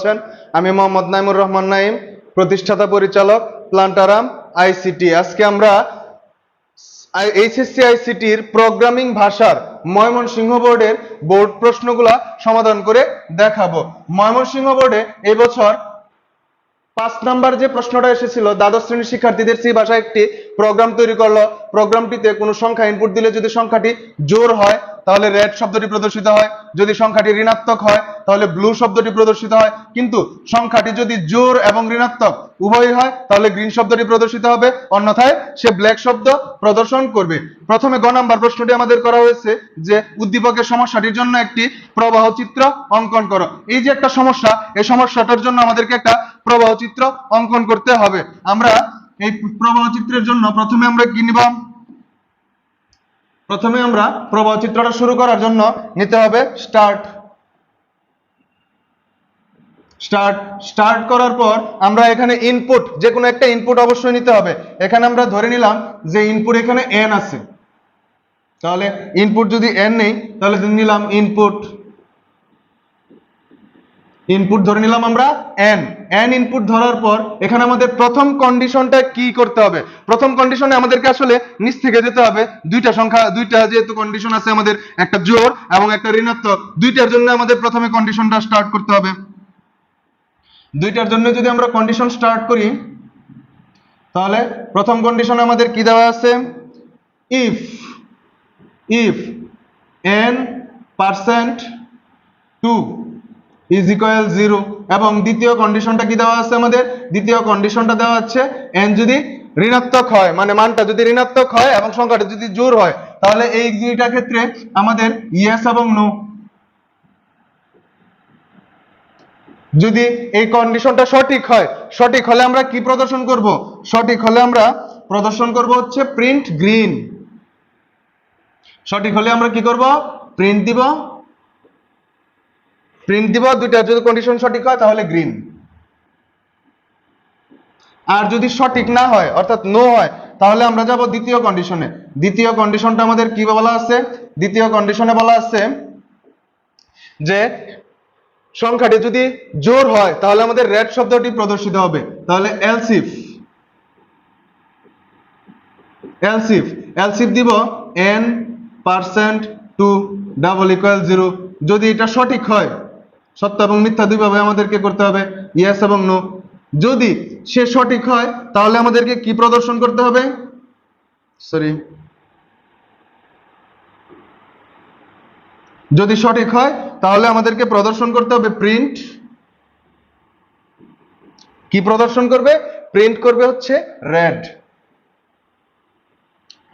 আছেন? আমি মোহাম্মদ নাইমুর রহমান নাইম, প্রতিষ্ঠাতা পরিচালক প্লান্টারাম আইসিটি। আজকে আমরা এইচএসসি আইসিটির প্রোগ্রামিং ভাষার ময়মনসিংহ বোর্ডের বোর্ড প্রশ্নগুলা সমাধান করে দেখাবো। ময়মনসিংহ বোর্ডে এই বছর 5 নাম্বার যে প্রশ্নটা এসেছিল, দ্বাদশ শ্রেণীর শিক্ষার্থীদের সি ভাষায় একটি প্রোগ্রাম তৈরি করলো। প্রোগ্রামটিতে কোনো সংখ্যা ইনপুট দিলে যদি সংখ্যাটি জোড় হয় তাহলে রেড শব্দটি প্রদর্শিত হয়, যদি সংখ্যাটি ঋণাত্মক হয় তাহলে ব্লু শব্দটি প্রদর্শিত হয়, কিন্তু সংখ্যাটি যদি জোড় এবং ঋণাত্মক উভয়ই হয় তাহলে গ্রিন শব্দটি প্রদর্শিত হবে, অন্যথায় সে ব্ল্যাক শব্দ প্রদর্শন করবে। প্রথমে গ নাম্বার প্রশ্নটি আমাদের করা হয়েছে যে উদ্দীপকের সমস্যাটির জন্য একটি প্রবাহ চিত্র অঙ্কন করো। এই যে একটা সমস্যা, এই সমস্যাটার জন্য আমাদেরকে একটা প্রবাহ চিত্র অঙ্কন করতে হবে। আমরা এই প্রবাহ চিত্রের জন্য প্রথমে আমরা কি নিব? প্রথমে আমরা প্রবাহ চিত্রটা শুরু করার জন্য নিতে হবে স্টার্ট করার পর আমরা এখানে ইনপুট, যে কোনো একটা ইনপুট অবশ্যই নিতে হবে। এখানে আমরা ধরে নিলাম যে ইনপুট এখানে n আছে, তাহলে ইনপুট যদি n নেই তাহলে নিলাম ইনপুট ধরে নিলাম আমরা n ইনপুট ধরার পর এখানে আমাদের প্রথম কন্ডিশনটা কি করতে হবে? প্রথম কন্ডিশনে আমাদেরকে আসলে নিচ থেকে যেতে হবে। দুইটা যেহেতু কন্ডিশন আছে আমাদের, একটা জোড় এবং একটা ঋণাত্মক, দুইটার জন্য আমাদের প্রথমে কন্ডিশনটা স্টার্ট করতে হবে। দুইটার জন্য যদি আমরা কন্ডিশন স্টার্ট করি তাহলে প্রথম কন্ডিশনে আমাদের কি দেওয়া আছে? ইফ n% 2 is equal 0, এবং দ্বিতীয় কন্ডিশনটা কি দেওয়া আছে আমাদের? দ্বিতীয় কন্ডিশনটা দেওয়া আছে n যদি ঋণাত্মক হয়, মানে মানটা যদি ঋণাত্মক হয় এবং সংখ্যাটা যদি জোড় হয়, তাহলে এই দুইটা ক্ষেত্রে আমাদের ইয়েস এবং নো। যদি এই কন্ডিশনটা সঠিক হলে আমরা কি প্রদর্শন করব? সঠিক হলে আমরা প্রদর্শন করব হচ্ছে প্রিন্ট গ্রিন। সঠিক হলে আমরা কি করব? প্রিন্ট দিব। দুইটা যদি কন্ডিশন সঠিক হয় তাহলে গ্রিন। আর যদি সঠিক না হয় অর্থাৎ নো হয় তাহলে আমরা যাব দ্বিতীয় কন্ডিশনে। দ্বিতীয় কন্ডিশনটা আমাদের কি বলা আছে? দ্বিতীয় কন্ডিশনে বলা আছে যে সংখ্যাটি যদি জোড় হয় তাহলে আমাদের রেড শব্দটি প্রদর্শিত হবে। তাহলে এলসিফ দিব n%2 = 0। যদি এটা সঠিক হয়, সত্য এবং মিথ্যা দুইভাবে আমাদেরকে করতে হবে, ইয়েস এবং নো। যদি সে সঠিক হয় তাহলে আমাদেরকে কি প্রদর্শন করতে হবে? যদি সঠিক হয় তাহলে আমাদেরকে প্রদর্শন করতে হবে প্রিন্ট। কি প্রদর্শন করবে? প্রিন্ট করবে হচ্ছে রেড।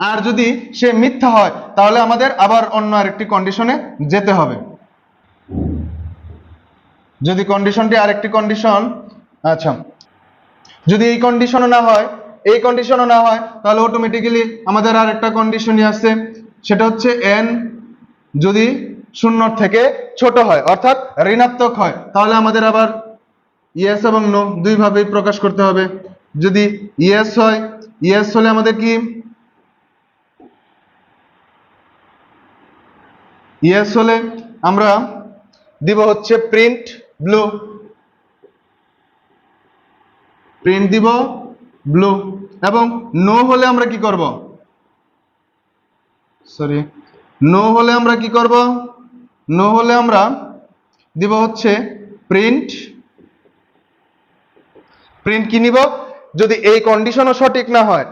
আর যদি সে মিথ্যা হয় তাহলে আমাদের আবার অন্য আরেকটি কন্ডিশনে যেতে হবে। যদি কন্ডিশনটি আরেকটি কন্ডিশন, আচ্ছা, যদি এই কন্ডিশনও না হয় তাহলে অটোমেটিক্যালি আমাদের আরেকটা কন্ডিশনই আছে, সেটা হচ্ছে n যদি 0 থেকে ছোট হয় অর্থাৎ ঋণাত্মক হয় তাহলে আমাদের আবার ইয়েস এবং নো দুইভাবেই প্রকাশ করতে হবে। যদি ইয়েস হলে আমাদের কি? ইয়েস হলে আমরা দিব হচ্ছে প্রিন্ট ব্লু। এবং নো হলে আমরা কি করব? নো হলে আমরা দিব হচ্ছে প্রিন্ট কি নিব? যদি এই কন্ডিশনও সঠিক না হয়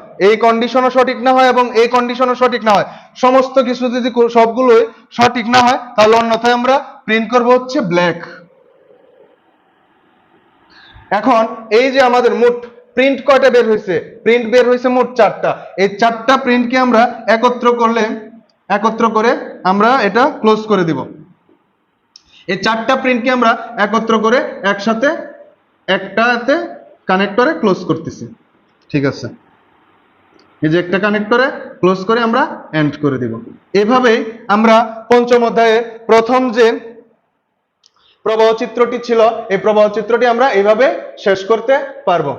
এবং এই কন্ডিশনও সঠিক না হয়, সমস্ত কিছু যদি সবগুলোই সঠিক না হয় তাহলে অন্যথায় আমরা প্রিন্ট করব হচ্ছে ব্ল্যাক। এখন এই যে আমাদের মোট প্রিন্ট কয়টা বের হয়েছে? প্রিন্ট বের হয়েছে মোট 4টা। এই 4টা প্রিন্টকে আমরা একত্র করে আমরা এটা ক্লোজ করে দিব। এই 4টা প্রিন্টকে আমরা একত্র করে একসাথে একটাতে কানেক্টরে ক্লোজ করতেছি। ঠিক আছে, এই যে একটা কানেক্টরে ক্লোজ করে আমরা এন্ড করে দিব। এভাবেই আমরা পঞ্চম অধ্যায়ের প্রথম যে প্রবাহ চিত্রটি ছিল, এই প্রবাহ চিত্রটি আমরা এইভাবে শেষ করতে পারবো।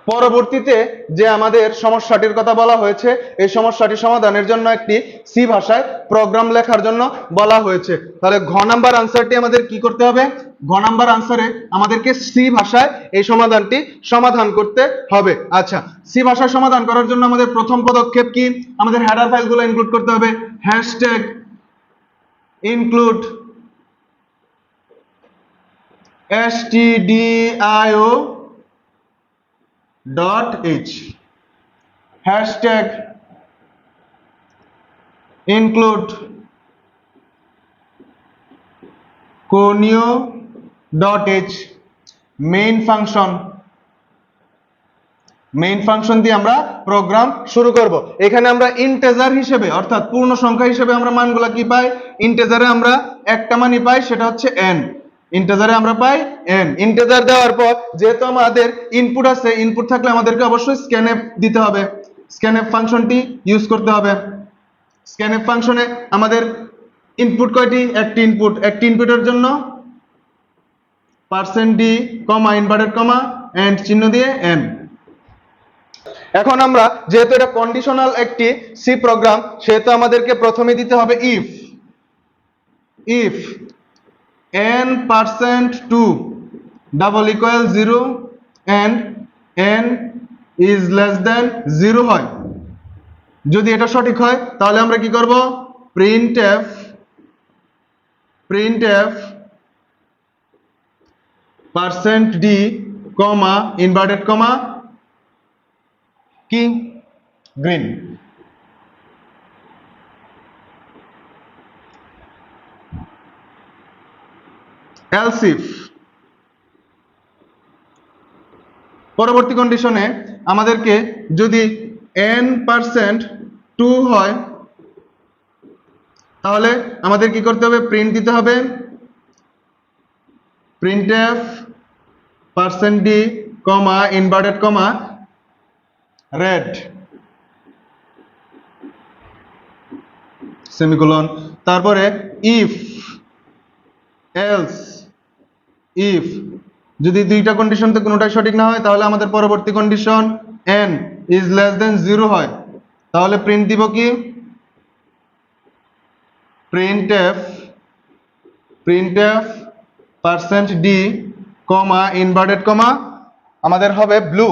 পরবর্তীতে যে আমাদের সমস্যাটির কথা বলা হয়েছে, এই সমস্যাটি সমাধানের জন্য একটি সি ভাষায় প্রোগ্রাম লেখার জন্য বলা হয়েছে। তাহলে ঘ নাম্বার আনসারটি আমাদের কি করতে হবে? ঘ নাম্বার আনসারে আমাদেরকে সি ভাষায় এই সমাধানটি সমাধান করতে হবে। আচ্ছা, সি ভাষায় সমাধান করার জন্য আমাদের প্রথম পদক্ষেপ কি? আমাদের হেডার ফাইলগুলো ইনক্লুড করতে হবে। Hashtag include stdio.h, hashtag include conio.h, main function দিয়ে আমরা প্রোগ্রাম শুরু করব। এখানে আমরা ইন্টিজার হিসেবে অর্থাৎ পূর্ণ সংখ্যা হিসেবে আমরা মানগুলা কি পাই? ইন্টিজারে আমরা একটা মানই পাই, সেটা হচ্ছে n। ইন্টিজারে আমরা পাই n। ইন্টিজার দেওয়ার পর যেহেতু আমাদের ইনপুট আছে, ইনপুট থাকলে আমাদেরকে অবশ্যই স্ক্যানএফ দিতে হবে, স্ক্যানএফ ফাংশনটি ইউজ করতে হবে। স্ক্যানএফ ফাংশনে আমাদের ইনপুট কয়টি? একটি ইনপুটের জন্য %d, ইনভার্টেড কমা এন্ড চিহ্ন দিয়ে n। এখন আমরা যেহেতু এটা কন্ডিশনাল একটি সি প্রোগ্রাম, সেহেতু আমাদেরকে প্রথমে দিতে হবে if n%2 = 0 and n is less than 0 হয়। যদি এটা সঠিক হয় তাহলে আমরা কি করব? printf %d, ইনভার্টেড কমা কি গ্রিন। else if পরবর্তী কন্ডিশনে আমাদেরকে যদি n%2 হয় তাহলে আমাদের কি করতে হবে? প্রিন্ট দিতে হবে printf %d, inverted comma red semicolon. তারপরে if যদি দুইটা কন্ডিশনতে কোনোটাই সঠিক না হয় তাহলে আমাদের পরবর্তী condition n is less than 0 হয়, তাহলে প্রিন্ট দিব কি? printf %d, ইনভার্টেড কমা আমাদের হবে ব্লু।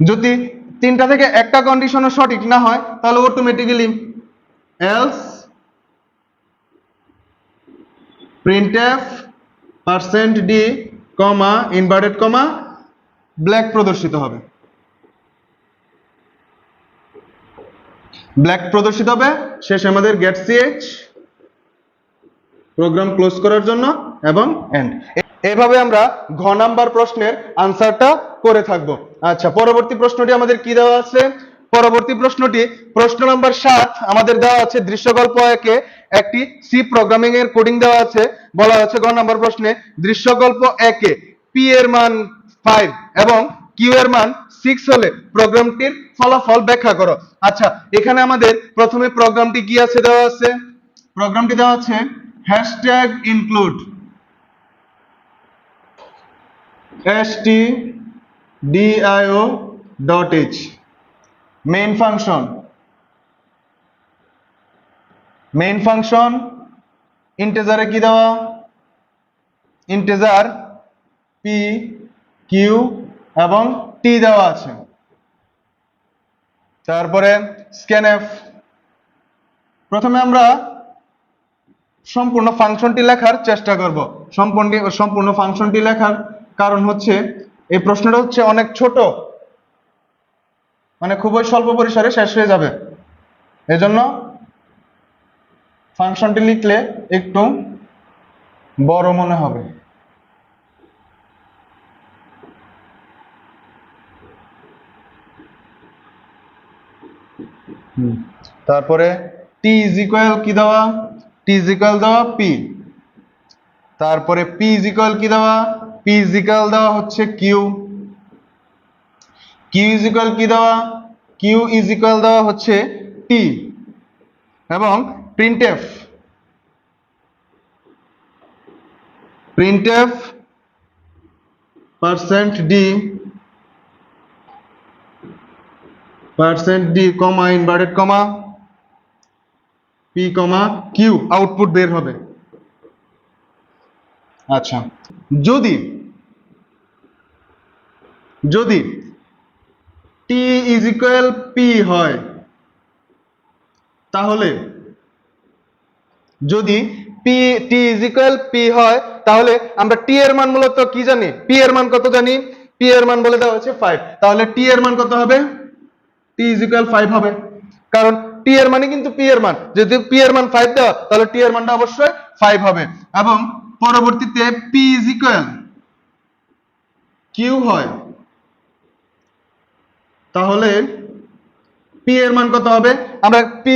যদি তিনটা থেকে একটা কন্ডিশনও সঠিক না হয় তাহলে automatically else printf %d, inverted comma black প্রদর্শিত হবে। শেষে আমাদের get ch প্রোগ্রাম ক্লোজ করার জন্য এবং এন্ড। এইভাবে আমরা ঘ নাম্বার প্রশ্নের আনসারটা করে থাকব। আচ্ছা, পরবর্তী প্রশ্নটি আমাদের কি দেওয়া আছে? পরবর্তী প্রশ্নটি প্রশ্ন নাম্বার 7 আমাদের দেওয়া আছে দৃশ্যকল্প 1 এ একটি সি প্রোগ্রামিং এর কোডিং দেওয়া আছে। বলা আছে ঘ নাম্বার প্রশ্নে দৃশ্যকল্প 1 এ p এর মান 5 এবং q এর মান 6 হলে প্রোগ্রামটির ফলাফল ব্যাখ্যা করো। আচ্ছা, এখানে আমাদের প্রথমে প্রোগ্রামটি কি আছে দেওয়া আছে? প্রোগ্রামটি দেওয়া আছে hashtag include stdio.h, main function ইন্টিজারে কি দেওয়া? ইন্টিজার p, q এবং t দেওয়া আছে। তারপরে scanf। প্রথমে আমরা সম্পূর্ণ ফাংশনটি লেখার চেষ্টা করব। সম্পূর্ণ ফাংশনটি লেখার কারণ হচ্ছে এই প্রশ্নটা হচ্ছে অনেক ছোট, মানে খুবই স্বল্প পরিসরে শেষ হয়ে যাবে, এজন্য ফাংশনটি লিখলে একটু বড় মনে হবে। তারপরে t is equal কি দেওয়া? t is equal দেওয়া p। তারপরে p is equal কি দেওয়া? p is equal দেওয়া হচ্ছে q। q is equal কি দেওয়া? q is equal দেওয়া হচ্ছে t। এবং printf %d কমা ইনভার্টেড কমা p কমা q আউটপুট বের হবে। আচ্ছা, যদি t ইজ ইকুয়াল p হয়, তাহলে যদি t ইজ ইকুয়াল p হয়, তাহলে আমরা t এর মান মূলত কি জানি? p এর মান কত জানি? p এর মান বলে দেওয়া হচ্ছে 5। তাহলে t এর মান কত হবে? t ইজ ইকুয়াল 5 হবে, কারণ t এর মানে কিন্তু p এর মান, যদি p এর মান 5 দেওয়া, তাহলে t এর মানটা অবশ্যই 5 হবে। এবং পরবর্তীতে p ইজ ইকুয়াল q হয়, তাহলে p এর মান কত হবে? আমরা p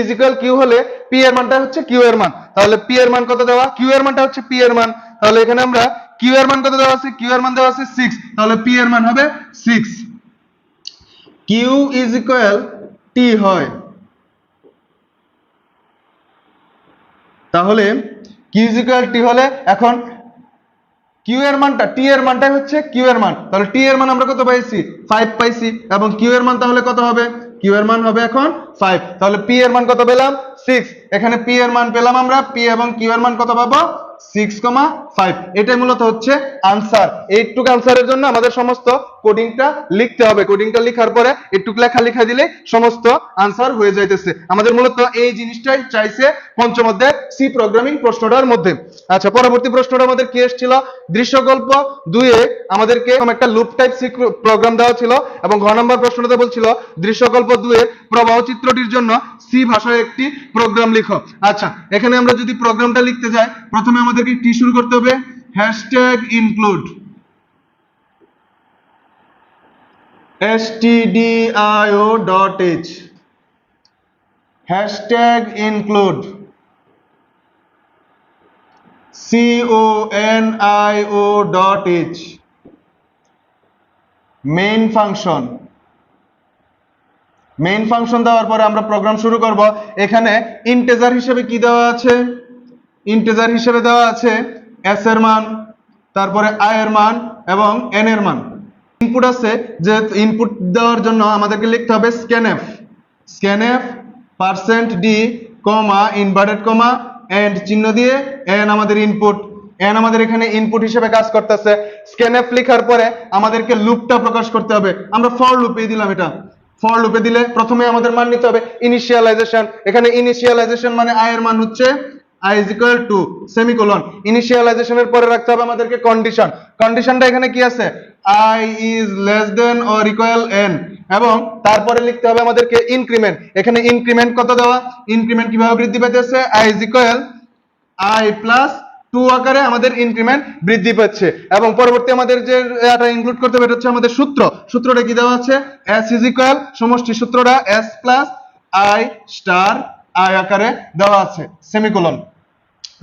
ইজ ইকুয়াল q হলে p এর মানটা হচ্ছে q এর মান, তাহলে p এর মান কত দেওয়া? q এর মানটা হচ্ছে p এর মান, তাহলে এখানে আমরা q এর মান কত দেওয়া আছে? q এর মান দেওয়া আছে 6, তাহলে p এর মান হবে 6। q ইজ ইকুয়াল t হয়, তাহলে q ইজ ইকুয়াল t হলে এখন q এর মানটা, t এর মানটাই হচ্ছে q এর মান, তাহলে t এর মান আমরা কত পাইছি? 5 পাইছি, এবং q এর মান তাহলে কত হবে? q এর মান হবে এখন 5, তাহলে p এর মান কত পেলাম? 6। এখানে p এর মান পেলাম আমরা, p এবং q এর মান কত পাবো? 6,5। এটাই মূলত হচ্ছে আনসার। এইটুকু আনসারের জন্য আমাদের সমস্ত কোডিংটা লিখতে হবে। কোডিংটা লেখার পরে একটুকু লেখা দিলে সমস্ত আনসার হয়ে যাইতেছে। আমাদের মূলত এই জিনিসটাই চাইছে পঞ্চম অধ্যায় সি প্রোগ্রামিং প্রশ্নটার মধ্যে। আচ্ছা, পরবর্তী প্রশ্নটা আমাদের কি এসেছিল? দৃশ্যকল্প 2 এ আমাদেরকে একটা লুপ টাইপ সি প্রোগ্রাম দেওয়া ছিল, এবং ঘ নম্বর প্রশ্নটাতে বলছিল দৃশ্যকল্প 2 এর প্রবাহ চিত্রটির জন্য সি ভাষায় একটি প্রোগ্রাম লিখো। আচ্ছা, এখানে আমরা যদি প্রোগ্রামটা লিখতে যাই, প্রথমে আমাদেরকে কি শুরু করতে হবে? #include stdio.h #include conio.h main function দেওয়ার পরে আমরা প্রোগ্রাম শুরু করব। এখানে ইন্টিজার হিসেবে কি দেওয়া আছে? ইন্টিজার হিসেবে দেওয়া আছে s এর মান, তারপরে i এর মান এবং n এর মান। ইনপুট আছে, যে ইনপুট দেওয়ার জন্য আমাদেরকে লিখতে হবে scanf %d comma inverted comma and চিহ্ন দিয়ে n আমাদের ইনপুট, n আমাদের এখানে ইনপুট হিসেবে কাজ করতেছে। scanf লেখার পরে আমাদেরকে লুপটা প্রকাশ করতে হবে। আমরা ফর লুপে দিলাম, এটা ফর লুপে দিলে প্রথমে আমাদের মান নিতে হবে ইনিশিয়ালাইজেশন। এখানে ইনিশিয়ালাইজেশন মানে i এর মান হচ্ছে i is equal to semicolon. ইনিশিয়ালাইজেশনের পরে রাখতে হবে আমাদেরকে কন্ডিশন। কন্ডিশনটা এখানে কি আছে? i is less than or equal n, এবং তারপরে লিখতে হবে আমাদেরকে ইনক্রিমেন্ট। এখানে ইনক্রিমেন্ট কত দেওয়া? ইনক্রিমেন্ট কিভাবে বৃদ্ধি পাইতেছে? i is equal i plus 2 আকারে আমাদের ইনক্রিমেন্ট বৃদ্ধি পাচ্ছে। এবং পরবর্তী আমাদের যে এটা ইনক্লুড করতে হবে, এটা হচ্ছে আমাদের সূত্রটা কি দেওয়া আছে? s is equal সমষ্টি সূত্রটা s plus i star i আকারে দেওয়া আছে, সেমিকোলন।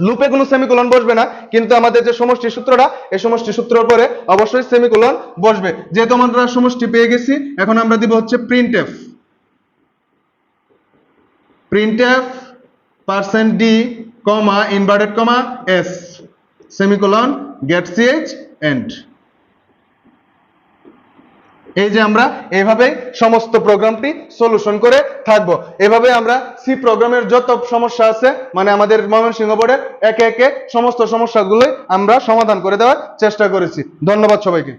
লুপে কোনো সেমিকোলন বসবে না, কিন্তু আমাদের যে সমষ্টি সূত্রটা, এই সমষ্টি সূত্রের পরে অবশ্যই সেমিকোলন বসবে। যেহেতু আমরা সমষ্টি পেয়ে গেছি, এখন আমরা দিব হচ্ছে printf %d কমা ইনভার্টেড কমা s semicolon get ch end। এই যে আমরা এইভাবে সমস্ত প্রোগ্রামটি সলিউশন করে থাকবো। এভাবে আমরা সি প্রোগ্রামের যত সমস্যা আছে, মানে আমাদের ময়মনসিংহ বোর্ডের একে একে সমস্ত সমস্যাগুলোই আমরা সমাধান করে দেওয়ার চেষ্টা করেছি। ধন্যবাদ সবাইকে।